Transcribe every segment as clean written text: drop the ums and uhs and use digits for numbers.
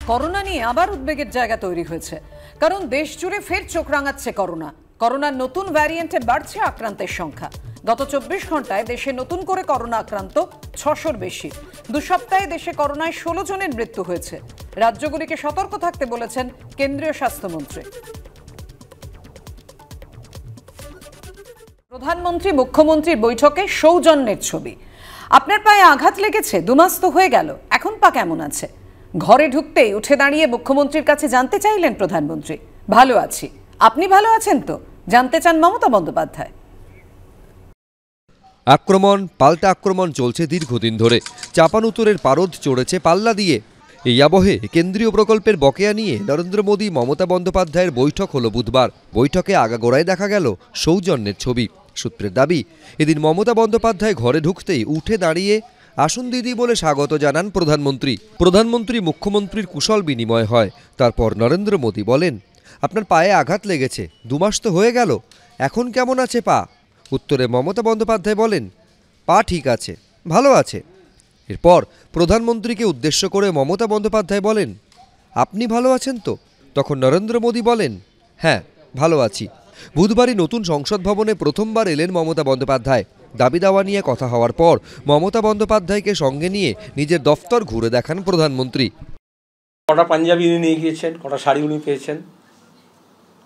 Corona নিয়ে আবার উদ্বেগের জায়গা তৈরি হয়েছে, কারণ দেশ জুড়ে ফের চোখ রাঙাচ্ছে করোনার নতুন ভ্যারিয়েন্টে বাড়ছে আক্রান্তের সংখ্যা। গত 24 ঘন্টায় দেশে নতুন করে করোনা আক্রান্ত 600-র বেশি। 2 সপ্তাহে দেশে করোনায় 16 জনের মৃত্যু হয়েছে। রাজ্যগুলিকে সতর্ক থাকতে বলেছেন কেন্দ্রীয় স্বাস্থ্যমন্ত্রী। প্রধানমন্ত্রী মুখ্যমন্ত্রীর বৈঠকে সৌজন্যের ছবি। আপনার পায়ে আঘাত লেগেছে, 2 মাস তো হয়ে গেল, এখন পা কেমন আছে? ঘরে ঢুকতেই উঠে দাঁড়িয়ে মুখ্যমন্ত্রীর কাছে জানতে চাইলেন প্রধানমন্ত্রী। ভালো আছি, আপনি ভালো আছেন তো? জানতে চান মমতা বন্দ্যোপাধ্যায়। আক্রমণ পাল্টা আক্রমণ চলছে দীর্ঘদিন ধরে। চাপানুতরের পারদ চড়েছে পাল্লা দিয়ে। এই আবহে কেন্দ্রীয় প্রকল্পের বকেয়া নিয়ে নরেন্দ্র মোদী মমতা বন্দ্যোপাধ্যায়ের বৈঠক হলো বুধবার। বৈঠকে আগাগোড়ায় দেখা গেল সৌজন্যের ছবি। সূত্রের দাবি, এদিন মমতা বন্দ্যোপাধ্যায় ঘরে ঢুকতেই উঠে দাঁড়িয়ে আসুন দিদি বলে স্বাগত জানান প্রধানমন্ত্রী মুখ্যমন্ত্রীর কুশল বিনিময় হয়। তারপর নরেন্দ্র মোদী বলেন, আপনার পায়ে আঘাত লেগেছে, 2 মাস তো হয়ে গেল, এখন কেমন আছে পা? উত্তরে মমতা বন্দ্যোপাধ্যায় বলেন, পা ঠিক আছে, ভালো আছে। এরপর প্রধানমন্ত্রীকে উদ্দেশ্য করে মমতা বন্দ্যোপাধ্যায় বলেন, আপনি ভালো আছেন তো? তখন নরেন্দ্র মোদী বলেন, হ্যাঁ ভালো আছি। বুধবারই নতুন সংসদ ভবনে প্রথমবার এলেন মমতা বন্দ্যোপাধ্যায়। দাবি দাওয়া নিয়ে কথা হওয়ার পর মমতা বন্দ্যোপাধ্যায়কে সঙ্গে নিয়ে নিজের দফতর ঘুরে দেখান প্রধানমন্ত্রী। কটা পাঞ্জাবি নিয়ে গিয়েছেন, কটা শাড়ি উনি পেয়েছেন।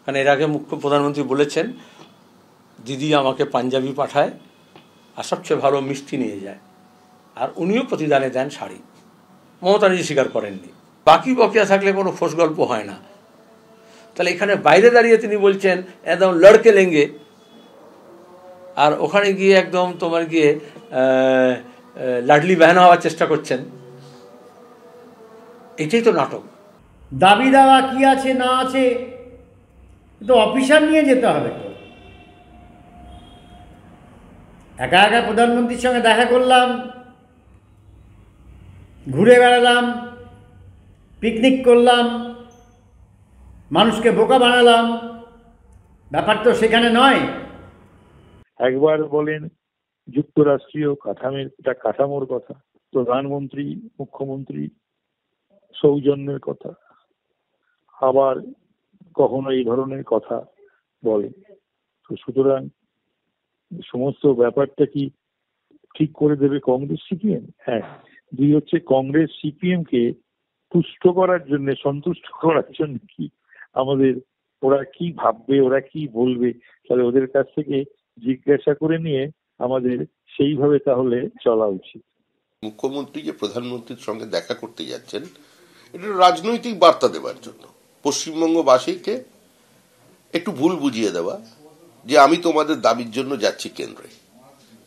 কারণ এর আগে প্রধানমন্ত্রী বলেছেন, দিদি আমাকে পাঞ্জাবি পাঠায় আর সবচেয়ে ভালো মিষ্টি নিয়ে যায়, আর উনিও প্রতিদানে দেন শাড়ি। মমতা নিজে স্বীকার করেননি। বাকি বকেয়া থাকলে কোনো ফোস গল্প হয় না। তাহলে এখানে বাইরে দাঁড়িয়ে তিনি বলছেন একদম লড়কে লেঙ্গে, আর ওখানে গিয়ে একদম তোমার গিয়ে লাডলি বাহন হওয়ার চেষ্টা করছেন। এটাই তো নাটক। দাবি দাওয়া কি আছে না আছে তো অফিসার নিয়ে যেতে হবে। তো একা একা প্রধানমন্ত্রীর সঙ্গে দেখা করলাম, ঘুরে বেড়ালাম, পিকনিক করলাম, মানুষকে বোকা বানালাম, ব্যাপার তো সেখানে নয়। একবার বলেন যুক্তরাষ্ট্রীয় কাঠামোর কথা, প্রধানমন্ত্রী মুখ্যমন্ত্রী সৌজন্যের কথা, আবার কখনো এই ধরনের কথা বলেন। তো সুতরাং সমস্ত ব্যাপারটা কি ঠিক করে দেবে কংগ্রেস সিপিএম? হ্যাঁ। 2 হচ্ছে কংগ্রেস সিপিএম কে তুষ্ট করার জন্য, সন্তুষ্ট করার জন্য কি আমাদের ওরা কি ভাববে, ওরা কি বলবে, তাহলে ওদের কাছ থেকে জিজ্ঞাসা করে নিয়ে আমাদের সেইভাবে তাহলে চলা উচিত। মুখ্যমন্ত্রী যে প্রধানমন্ত্রীর সঙ্গে দেখা করতে যাচ্ছেন, এটা রাজনৈতিক বার্তা দেওয়ার জন্য পশ্চিমবঙ্গবাসীকে একটু ভুল বুঝিয়ে দেওয়া যে আমি তোমাদের দাবির জন্য যাচ্ছি কেন্দ্রে।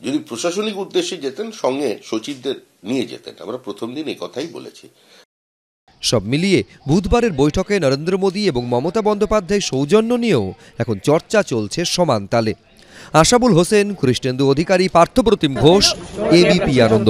যদি প্রশাসনিক উদ্দেশ্যে যেতেন সঙ্গে সচিবদের নিয়ে যেতেন। আমরা প্রথম দিন এই কথাই বলেছি। সব মিলিয়ে বুধবারের বৈঠকে নরেন্দ্র মোদী এবং মমতা বন্দ্যোপাধ্যায় সৌজন্য নিয়েও এখন চর্চা চলছে সমান তালে। আশাবুল হোসেন, কৃষ্ণেন্দু অধিকারী, পার্থপ্রতিম ঘোষ, এবিপি আনন্দ।